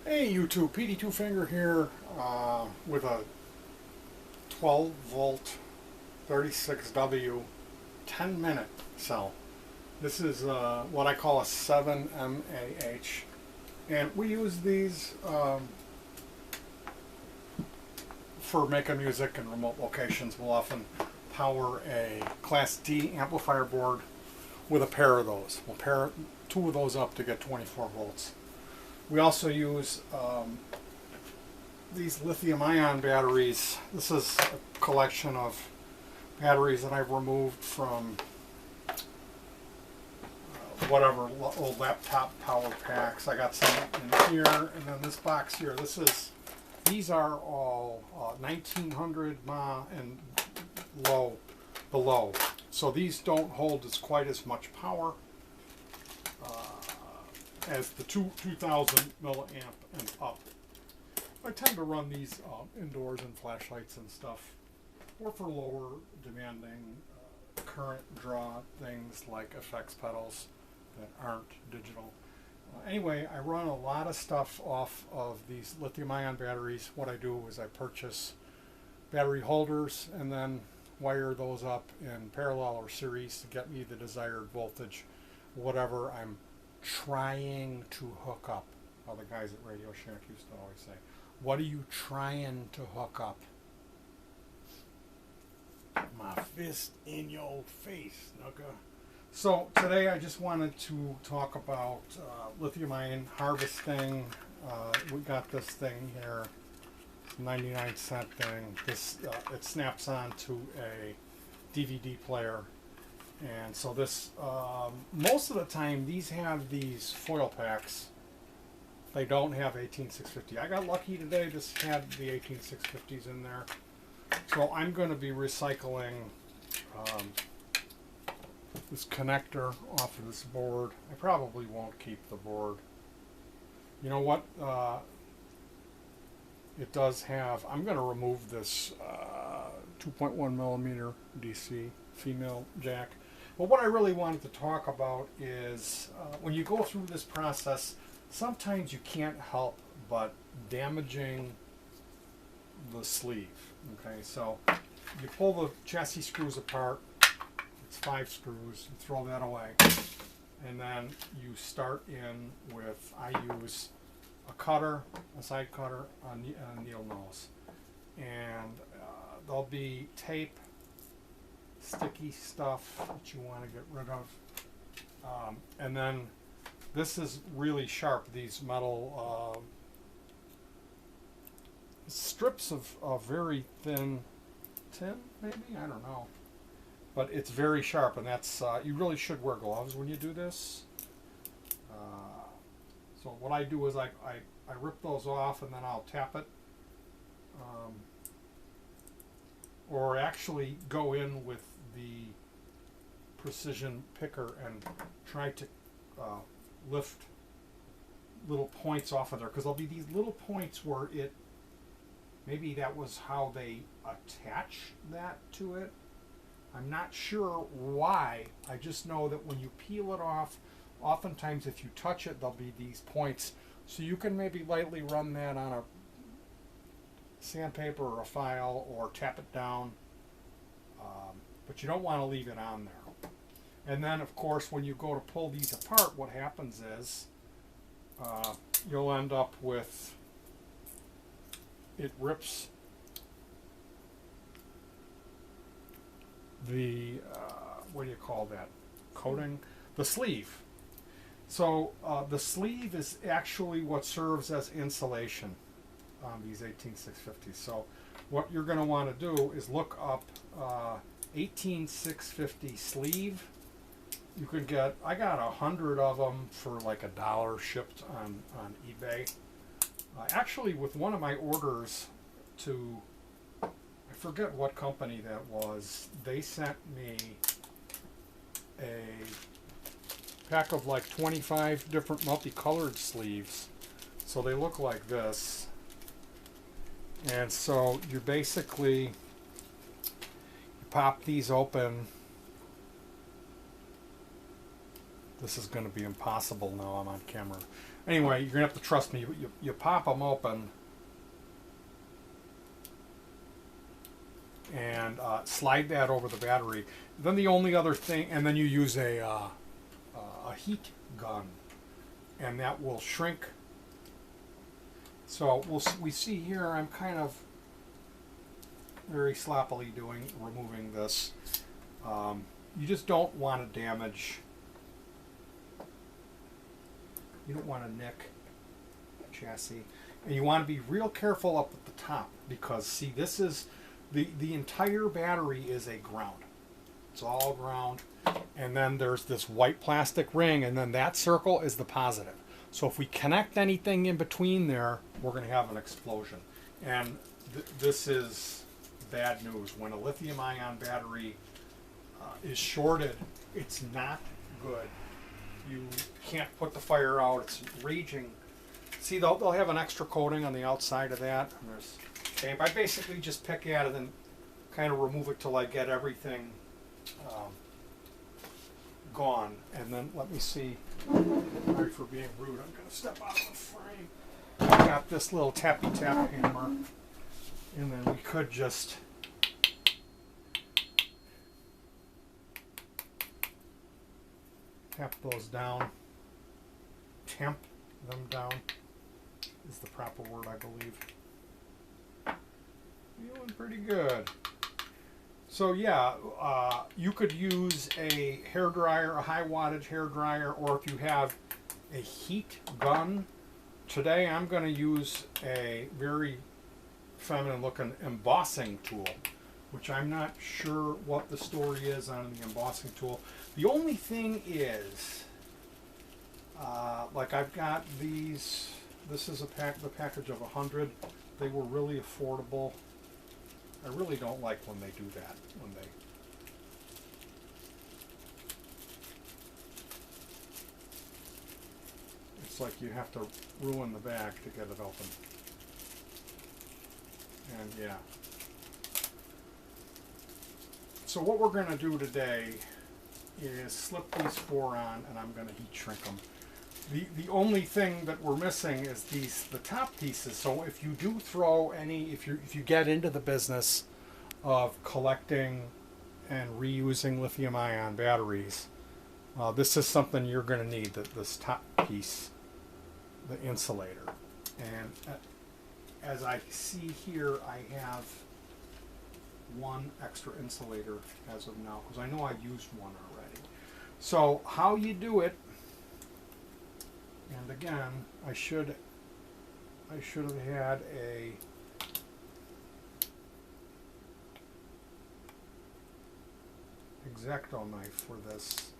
Hey YouTube, petey twofinger here with a 12 volt 36W 10-minute cell. This is what I call a 7mAh, and we use these for making music in remote locations. We'll often power a Class D amplifier board with a pair of those. We'll pair two of those up to get 24 volts. We also use these lithium-ion batteries. This is a collection of batteries that I've removed from whatever old laptop power packs. I got some in here, and then this box here. These are all 1900 mAh and below. So these don't hold quite as much power as the 2000 milliamp and up. I tend to run these indoors in flashlights and stuff, or for lower demanding current draw things like effects pedals that aren't digital. Anyway, I run a lot of stuff off of these lithium-ion batteries. What I do is I purchase battery holders and then wire those up in parallel or series to get me the desired voltage, whatever I'm trying to hook up. Well, the guys at Radio Shack used to always say, what are you trying to hook up? My fist in your face, Nuka. So today I just wanted to talk about lithium-ion harvesting. We got this thing here, 99-cent thing. This it snaps onto a DVD player. And so this, most of the time, these have these foil packs. They don't have 18650. I got lucky today. This had the 18650s in there. So I'm going to be recycling this connector off of this board. I probably won't keep the board. You know what? It does have. I'm going to remove this 2.1 millimeter DC female jack. But what I really wanted to talk about is when you go through this process, sometimes you can't help but damaging the sleeve. Okay, so you pull the chassis screws apart. It's 5 screws. You throw that away, and then you start in with, I use a cutter, a side cutter, a needle nose, and there'll be tape, sticky stuff that you want to get rid of, and then this is really sharp. These metal strips of very thin tin, maybe, I don't know, but it's very sharp, and that's you really should wear gloves when you do this. So what I do is I rip those off, and then I'll tap it, or actually go in with the precision picker and try to lift little points off of there, because there'll be these little points where maybe that was how they attach that to it. I'm not sure why. I just know that when you peel it off, oftentimes if you touch it, there'll be these points. So you can maybe lightly run that on a sandpaper or a file, or tap it down. But you don't want to leave it on there. And then, of course, when you go to pull these apart, what happens is you'll end up with, it rips the, what do you call that, coating? The sleeve. So the sleeve is actually what serves as insulation on these 18650s. So what you're going to want to do is look up 18650 sleeve. You could get, I got 100 of them for like $1 shipped on eBay. Actually, with one of my orders to, I forget what company that was, they sent me a pack of like 25 different multicolored sleeves. So they look like this. And so you basically pop these open. This is going to be impossible now I'm on camera. Anyway, you're gonna have to trust me. You pop them open and slide that over the battery. Then the only other thing, and then you use a heat gun, and that will shrink. So we see here I'm kind of very sloppily removing this. You just don't want to damage. You don't want to nick the chassis, and you want to be real careful up at the top, because see, this is the entire battery is a ground. It's all ground, and then there's this white plastic ring, and then that circle is the positive. So if we connect anything in between there, we're going to have an explosion. And this is bad news. When a lithium-ion battery is shorted, it's not good. You can't put the fire out. It's raging. See, they'll have an extra coating on the outside of that. And there's tape. I basically just pick at it and kind of remove it till I get everything gone. And then let me see. Sorry for being rude. I'm going to step out of the frame. I've got this little tappy tap hammer, and then we could just tap those down. Tamp them down is the proper word, I believe. Feeling pretty good. So yeah, you could use a hair dryer, a high wattage hair dryer, or if you have a heat gun. Today I'm going to use a very feminine looking embossing tool, which I'm not sure what the story is on the embossing tool. The only thing is, like I've got these, this is the package of 100. They were really affordable. I really don't like when they do that, when they it's like you have to ruin the bag to get it open. And yeah. So what we're going to do today is slip these four on, and I'm going to heat shrink them. The only thing that we're missing is the top pieces. So if you do throw any, if you get into the business of collecting and reusing lithium-ion batteries, this is something you're going to need. This top piece, the insulator. And as I see here, I have one extra insulator as of now, because I know I used one already. So how you do it, and again, I should have had a X-Acto knife for this.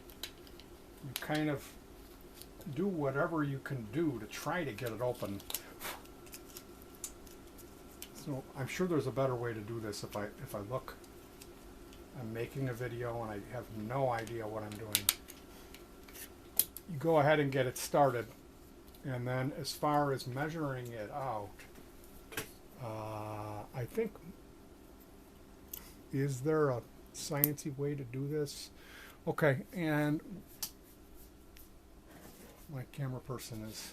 You kind of do whatever you can do to try to get it open. So I'm sure there's a better way to do this. If I look, I'm making a video and I have no idea what I'm doing. You go ahead and get it started, and then as far as measuring it out, I think, is there a sciencey way to do this? Okay, and my camera person is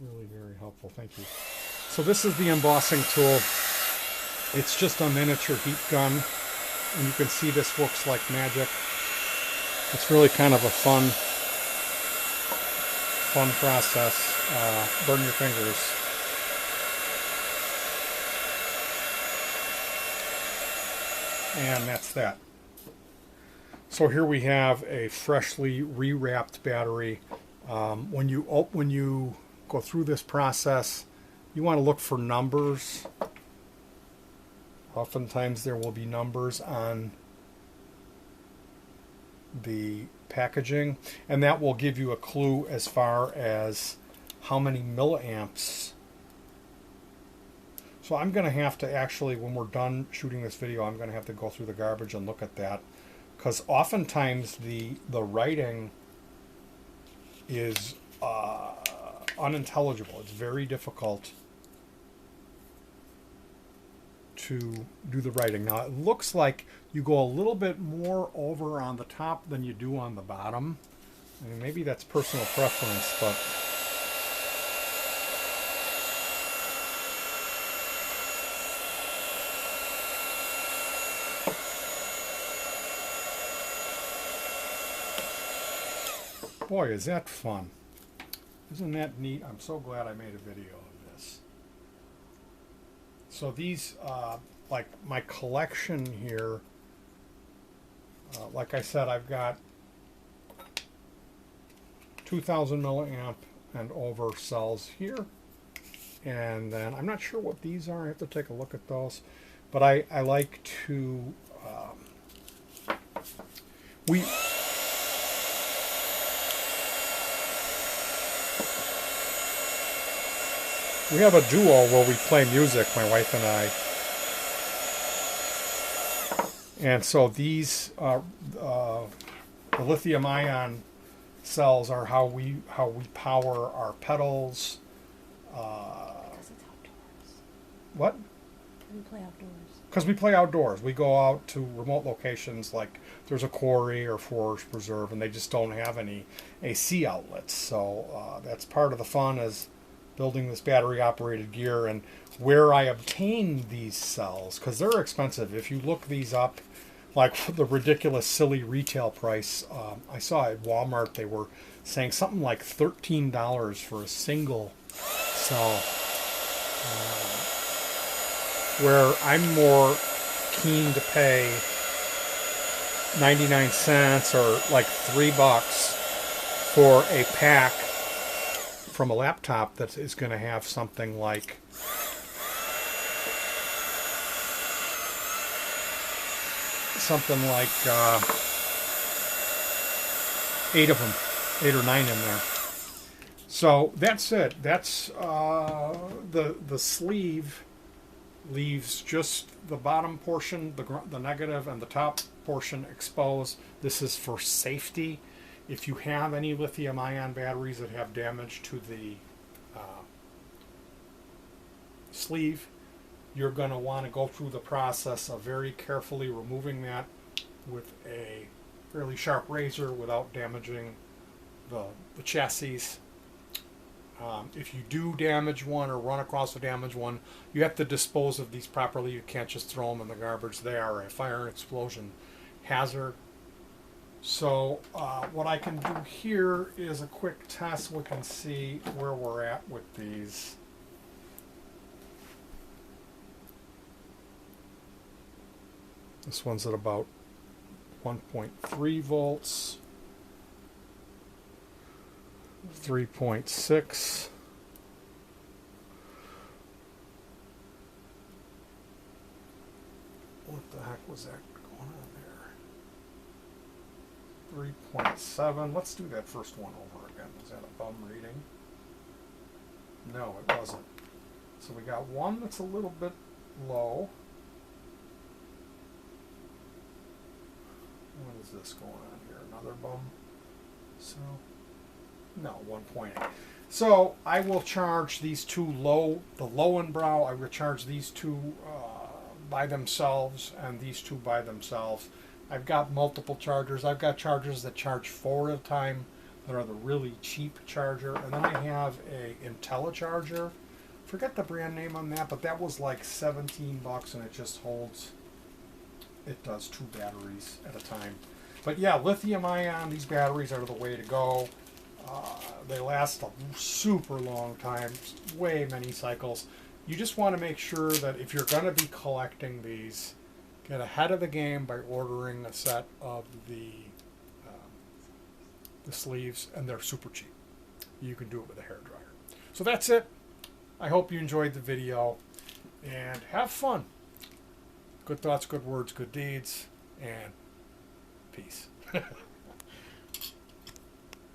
really very helpful. Thank you. So this is the embossing tool. It's just a miniature heat gun, and you can see this works like magic. It's really kind of a fun process. Burn your fingers. And that's that. So here we have a freshly rewrapped battery. When you go through this process, you want to look for numbers. Oftentimes there will be numbers on the packaging, and that will give you a clue as far as how many milliamps. So I'm going to have to actually, when we're done shooting this video, I'm going to have to go through the garbage and look at that, because oftentimes the writing is unintelligible. It's very difficult to do the writing. Now it looks like you go a little bit more over on the top than you do on the bottom. I mean, maybe that's personal preference, but Boy, is that fun. Isn't that neat? I'm so glad I made a video of this. So these, like my collection here, like I said, I've got 2000 milliamp and over cells here. And then I'm not sure what these are. I have to take a look at those. But I like to, we have a duo where we play music, my wife and I. And so these, the lithium ion cells are how we power our pedals. Because it's outdoors. What? We play outdoors. Because we play outdoors. We go out to remote locations like there's a quarry or forest preserve, and they just don't have any AC outlets. So that's part of the fun is building this battery operated gear. And where I obtain these cells, because they're expensive. If you look these up, like the ridiculous silly retail price, I saw at Walmart they were saying something like $13 for a single cell, where I'm more keen to pay 99 cents or like $3 for a pack from a laptop that is going to have something like eight of them, 8 or 9 in there. So that's it. That's the sleeve leaves just the bottom portion, the negative, and the top portion exposed. This is for safety. If you have any lithium-ion batteries that have damage to the sleeve, you're going to want to go through the process of very carefully removing that with a fairly sharp razor without damaging the chassis. If you do damage one or run across a damaged one, you have to dispose of these properly. You can't just throw them in the garbage. They are a fire and explosion hazard. So what I can do here is a quick test. We can see where we're at with these. This one's at about 1.3 volts. 3.6. What the heck was that going on there? 3.7. Let's do that first one over again. Was that a bum reading? No, it wasn't. So we got one that's a little bit low. What is this going on here? Another bum? So... no, 1.8. So I will charge these two low, the low and brow, I will charge these two by themselves and these two by themselves. I've got multiple chargers. I've got chargers that charge 4 at a time that are the really cheap charger. And then I have a IntelliCharger. Forget the brand name on that, but that was like 17 bucks and it just holds, it does 2 batteries at a time. But yeah, lithium ion, these batteries are the way to go. They last a super long time, way many cycles. You just want to make sure that if you're going to be collecting these, get ahead of the game by ordering a set of the sleeves, and they're super cheap. You can do it with a hairdryer. So that's it. I hope you enjoyed the video, and have fun. Good thoughts, good words, good deeds, and peace.